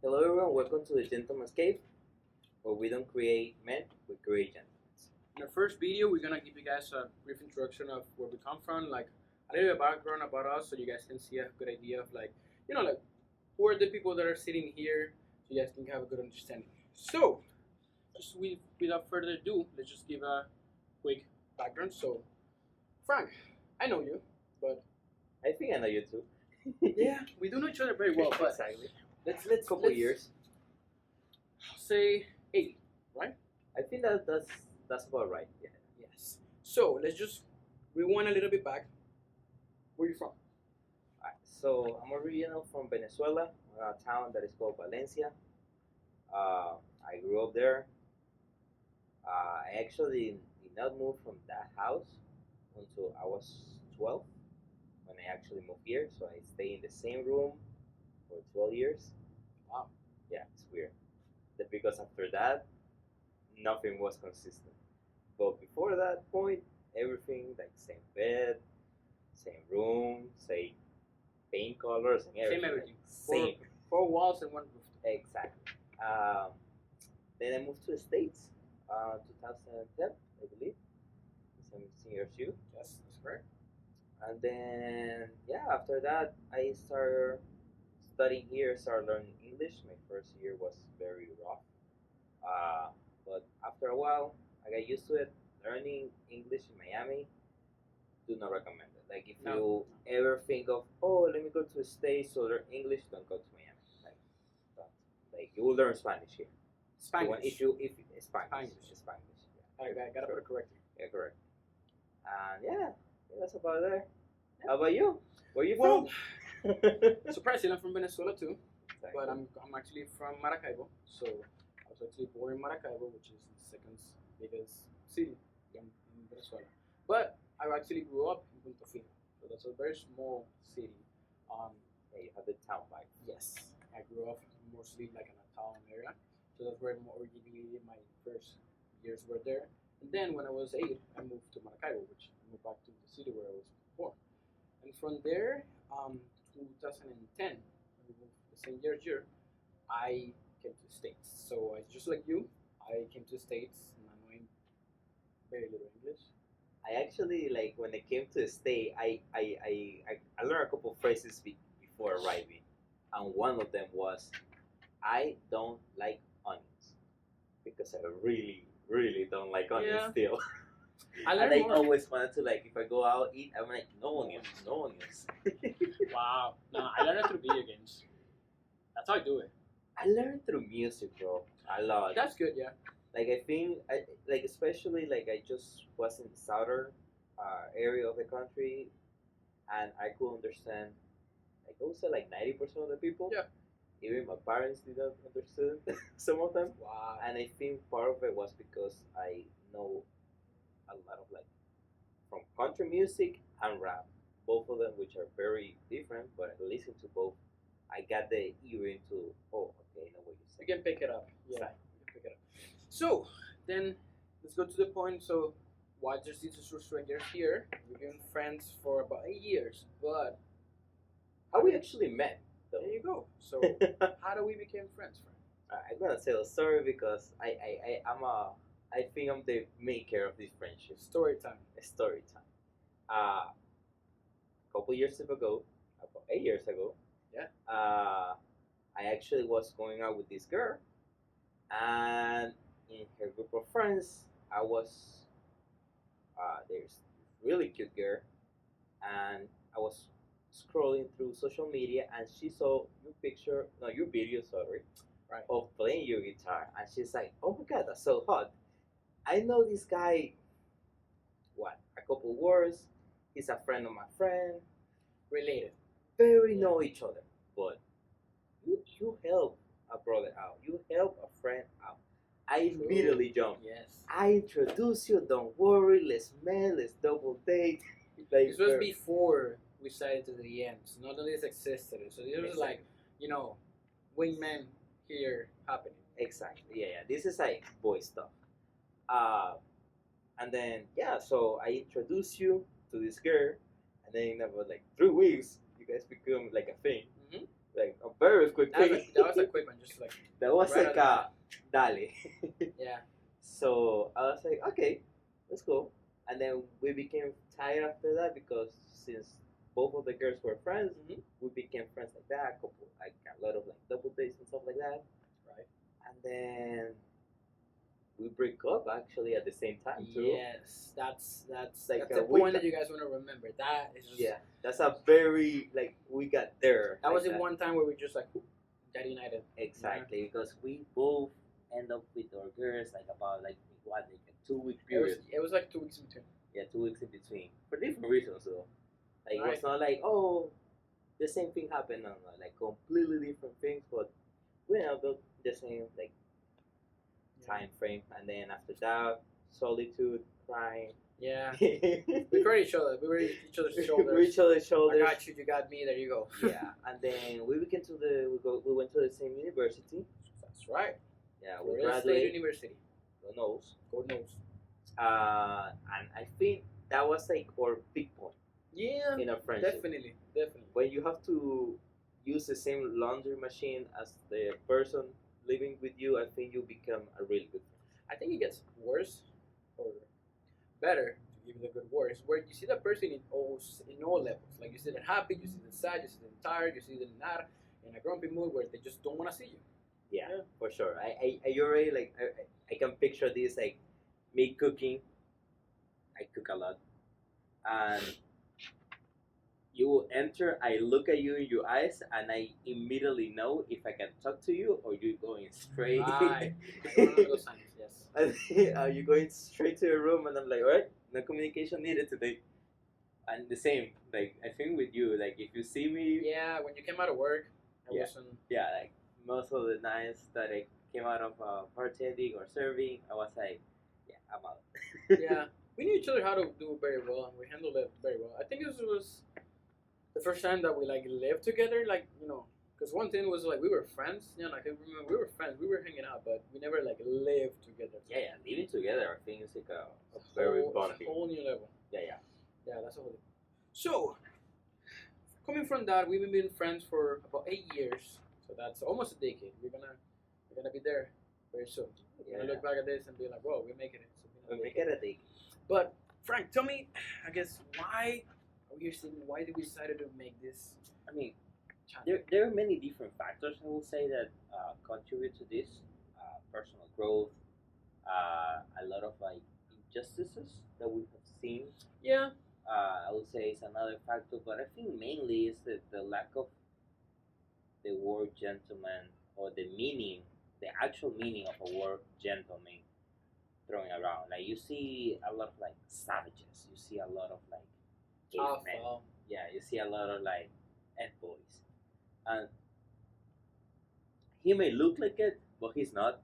Hello everyone, welcome to the Gentleman's Cave, where we don't create men, we create gentlemen. In our first video, we're gonna give you guys a brief introduction of where we come from, like a little bit of background about us, so you guys can see a good idea of like who are the people that are sitting here, so you guys can have a good understanding. So, without further ado, let's just give a quick background. So, Frank, I know you, but I think I know you too. yeah, we do know each other very well. But exactly. let's Couple years. say 8, right? I think that's about right. Yeah. Yes. So let's just rewind a little bit back. Where you from? Alright, so I'm original from Venezuela, a town that is called Valencia. I grew up there. I actually did not move from that house until I was 12 when I actually moved here. So I stayed in the same room for 12 years. Wow. Yeah, it's weird. Because after that, nothing was consistent. But before that point, everything like same bed, same room, same paint colors and everything. Same everything. Same. Four walls and one roof. Exactly. Then I moved to the States, 2010, I believe. Same year as you. Yes, that's correct. And then yeah, after that I started studying here, started learning English. My first year was very rough. But after a while I got used to it. Learning English in Miami, do not recommend it. Like if you ever think of, oh, let me go to the States to learn English, don't go to Miami. Like don't. Like you will learn Spanish here. Spanish. If Spanish. I gotta put it correctly. Yeah, correct. And yeah, that's about there. How about you? Where you Well, from? surprisingly, I'm from Venezuela too, but I'm actually from Maracaibo. So I was actually born in Maracaibo, which is the second biggest city in Venezuela. But I actually grew up in Punta Fino, so that's a very small city. Yeah, you have the town vibe. Yes, I grew up mostly like in a town area, so that's where more originally my first years were there. And then when I was 8, I moved to Maracaibo, which I moved back to the city where I was born. And from there, 2010, when we moved the same year, I came to the States. So I, just like you, I came to the States, knowing very little English. I actually like when I came to the state. I learned a couple of phrases before arriving, and one of them was, "I don't like onions," because I really don't like onions Yeah. still. I And learned I more. always wanted to like if I go out eat, I'm like no onions, no onions. Wow. No, I learned it through video games. That's how I do it. I learned through music, bro. A lot. That's good, yeah. Like I think, like especially like I just was in the southern area of the country, and I could understand. Like I would say like 90% of the people. Yeah. Even my parents didn't understand some of them, Wow. and I think part of it was because I know a lot of like from country music and rap, both of them which are very different, but I listen to both. I got the ear into okay, I know what you're You saying. can pick it up. Yeah. Exactly. You can pick it up. So then let's go to the point. So why just these two strangers here? We've been friends for about 8 years, but How we actually met, though. there you go. So how do we become friends, friend? I'm gonna tell a story because I think I'm the maker of this friendship. Story time. A story time. A couple years ago, about 8 years ago. Yeah. I actually was going out with this girl, and in her group of friends, I was there's really cute girl, and I was scrolling through social media, and she saw your video, sorry, Right. of playing your guitar, and she's like, "Oh my god, that's so hot! I know this guy. What? A couple words. He's a friend of my friend. Related. Very Yeah. know each other, but you help a brother out. You help a friend out." I True. immediately jumped. Yes. I introduce you. Don't worry. Let's meet. Let's double date. Like, This was before we started to the DMs. None of this existed. So this was like, wingman here happening. exactly. Yeah. This is like boy stuff. And then yeah, so I introduce you to this girl, and then in about like 3 weeks, you guys become like a thing, Mm-hmm. like a very quick thing. That was a quick one. just like That was right like out a dale. yeah. So I was like, okay, let's go. And then we became tired after that because since both of the girls were friends, Mm-hmm. we became friends like that. A couple, like a lot of like double dates and stuff like that. Right. And then we break up actually at the same time too. Yes, that's Like the we point got, that you guys want to remember. That is just yeah, that's a very like we got there. that like was the one time where we just like got united. Exactly, because we both end up with our girls like about like what like a 2 week It was period. it was like 2 weeks in between. Yeah, 2 weeks in between for different reasons though. Like it Right. was not like oh the same thing happened, no, no, like completely different things, but we ended up the same like time frame, and then after that solitude, crying. Yeah. we We cried each other. We were each other's shoulders. each other's I shoulders. got you. You got me. There you go. Yeah, and then we became to we went to the same university. That's right. Yeah, we Florida State graduated. University. God knows. God knows. And I think that was like our big point Yeah. in a friendship. Definitely. Definitely. When you have to use the same laundry machine as the person living with you, I think you become a really good friend. I think it gets worse or better to give it a good worse, where you see that person in all levels. Like you see them happy, you see them sad, you see them tired, you see them not in a grumpy mood where they just don't want to see you. Yeah, Yeah. for sure. I already like I can picture this like me cooking. I cook a lot, and you will enter. I look at you in your eyes, and I immediately know if I can talk to you or you're going straight. Right. I remember those signs. Yes. Are you going straight to your room? And I'm like, all right, no communication needed today. And the same, like I think with you, like if you see me, Yeah. When you came out of work, I Yeah. wasn't. yeah, like most of the nights that I came out of bartending or serving, I was like, yeah, I'm out. Yeah. We knew each other how to do very well, and we handled it very well. I think this was the first time that we like lived together, like because one thing was like we were friends. Yeah, like I remember we were friends, we were hanging out, but we never like lived together. Yeah, living together, I think it's like a very It's bonding. a whole new level. Yeah. Yeah, that's a whole. So, coming from that, we've been friends for about 8 years. So that's almost a decade. We're gonna be there very soon. We're gonna look back at this and be like, "Whoa, we're making it." So We make it a day. But Frank, tell me, I guess why are we here sitting? Why did we decide to make this I mean, channel? there are many different factors I will say that contribute to this. Personal growth, a lot of like injustices that we have seen. Yeah, I would say is another factor, but I think mainly is the lack of the word gentleman or the meaning, the actual meaning of a word gentleman thrown around. Like you see a lot of like savages, you see a lot of like cavemen. alpha. Yeah, you see a lot of like F boys, and he may look like it, but he's not.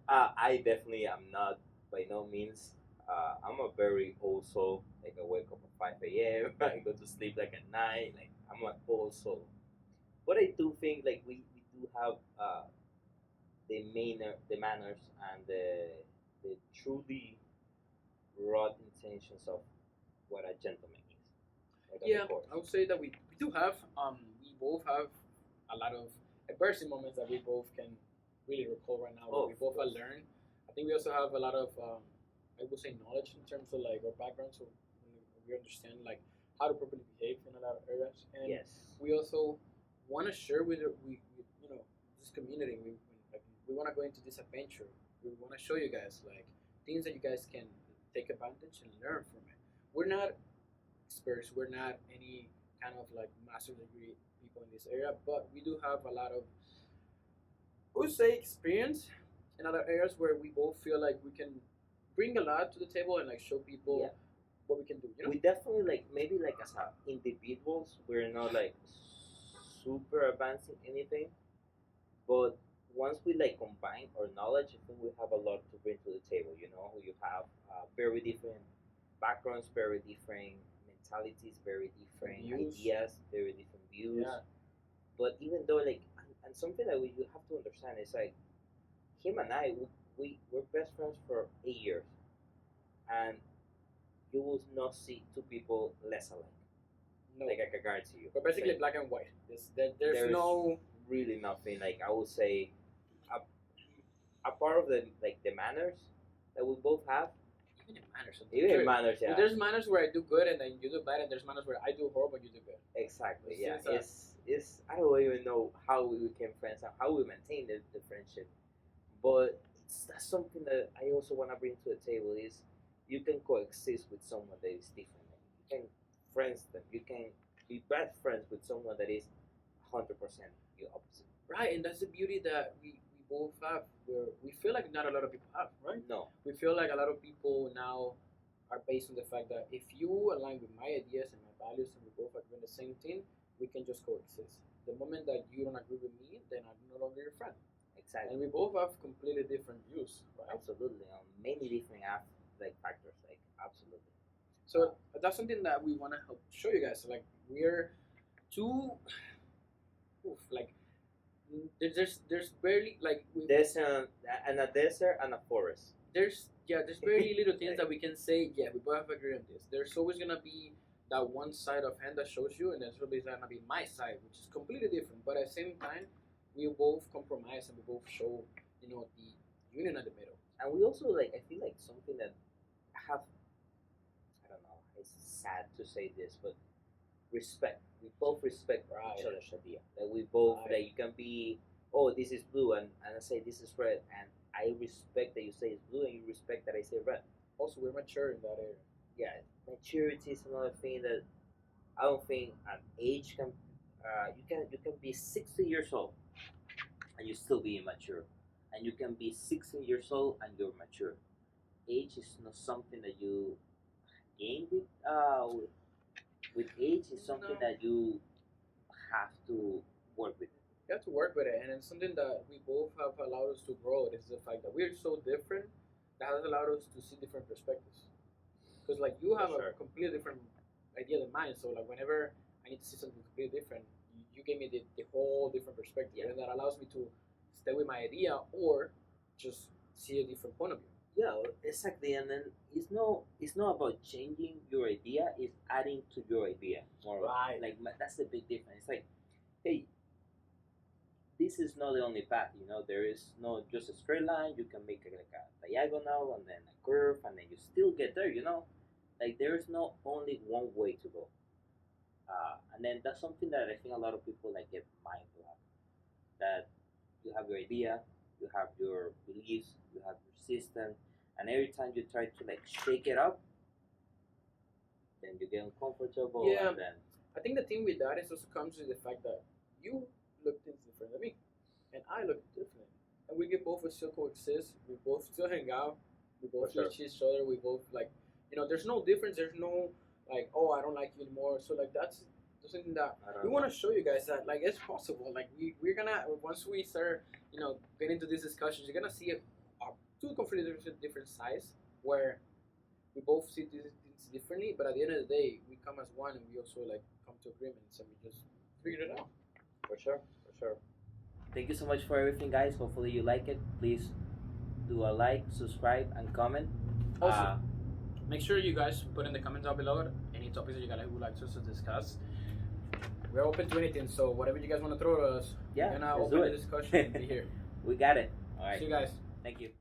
I definitely am not by no means. I'm a very old soul. Like I wake up at 5 a.m. I go to sleep like at 9. Like I'm an old soul. But I do think like we do have the manners and the truly raw intentions of what a gentleman is. Like at Yeah, the core. I would say that we do have we both have a lot of embarrassing moments that we both can really recall right now. Oh, Where we both of have course. learned. I think we also have a lot of I would say knowledge in terms of like our background, so we understand like how to properly behave in a lot of areas, and Yes. we also want to share with this community. We want to go into this adventure. We want to show you guys like things that you guys can take advantage and learn from it. We're not experts. We're not any kind of like master degree people in this area, but we do have a lot of I would say experience in other areas where we both feel like we can bring a lot to the table and like show people Yeah. what we can do. We definitely like maybe like as a individuals we're not like super advanced in anything, but once we like combine our knowledge, I think we have a lot to bring to the table. You know, you have very different backgrounds, very different mentalities, very different Views. ideas, very different views. Yeah. But even though like and something that you have to understand is like him and I we're best friends for 8 years, and you will not see two people less alike. No. Like I can guarantee you. But basically Like, black and white. There's no. really nothing. Like I would say, a part of the manners that we both have. Even in manners. Even Sure. in manners, yeah. There's manners where I do good and then you do bad, and there's manners where I do horrible and you do good. Exactly. It's Yeah. just It's I don't even know how we became friends and how we maintained the friendship, but that's something that I also want to bring to the table is you can coexist with someone that is different. Like, you can friends them. You can be best friends with someone that is 100% your opposite. Right, and that's the beauty that we both have, where we feel like not a lot of people have, right? No. We feel like a lot of people now are based on the fact that if you align with my ideas and my values and we both agree on the same thing, we can just coexist. The moment that you don't agree with me, then I'm no longer your friend. Exactly. And we both have completely different views, right? Absolutely. On many different factors. Like absolutely. So that's something that we want to help show you guys. Like we're two, like there's barely like There's a desert and a forest. there's very little things that we can say. Yeah, we both agree on this. There's always gonna be that one side of hand that shows you, and there's always gonna be my side, which is completely different. But at the same time, we both compromise and we both show, the union at the middle. And we also like I feel like something that have I don't know, it's sad to say this, but respect. We both respect Right. each other's idea. Like we both Right. like you can be this is blue and I say this is red and I respect that you say it's blue and you respect that I say red. Also, we're mature in that area. Yeah, maturity is another thing that I don't think an age can you can be 60 years old and you still be immature. And you can be 60 years old and you're mature. Age is not something that you gain with age. It's something No. that you have to work with. You have to work with it, and it's something that we both have allowed us to grow. Is the fact that we're so different that has allowed us to see different perspectives. Because like you have For a sure. completely different idea than mine, so like whenever I need to see something completely different, you gave me the whole different perspective, Yeah. and that allows me to stay with my idea or just see a different point of view. Yeah, exactly. And then it's not about changing your idea. It's adding to your idea more. Right. Like that's the big difference. It's like, hey, this is not the only path. There is no just a straight line. You can make like a diagonal and then a curve, and then you still get there. Like there is no only one way to go. And then that's something that I think a lot of people like get mindful of. That you have your idea, you have your beliefs, you have your system, and every time you try to like shake it up, then you get uncomfortable, Yeah. and then I think the thing with that is also comes with the fact that you look things different than me, and I look different, and we can both still coexist. We both still hang out. We both For sure. teach each other. We both like, there's no difference. There's no like, oh, I don't like you anymore. So like that's something that I don't we know. want to show you guys that like it's possible. Like we're gonna once we start, getting into these discussions, you're gonna see two completely different sides where we both see these things differently, but at the end of the day, we come as one, and we also like come to agreements, and we just figure it out. For sure. Thank you so much for everything, guys. Hopefully you like it. Please do a like, subscribe, and comment. Also, make sure you guys put in the comments down below any topics that you guys would like us to discuss. We're open to anything, so whatever you guys want to throw at us, Yeah, we're gonna let's open do the it. discussion and be here. We got it. All right. See you guys. Thank you.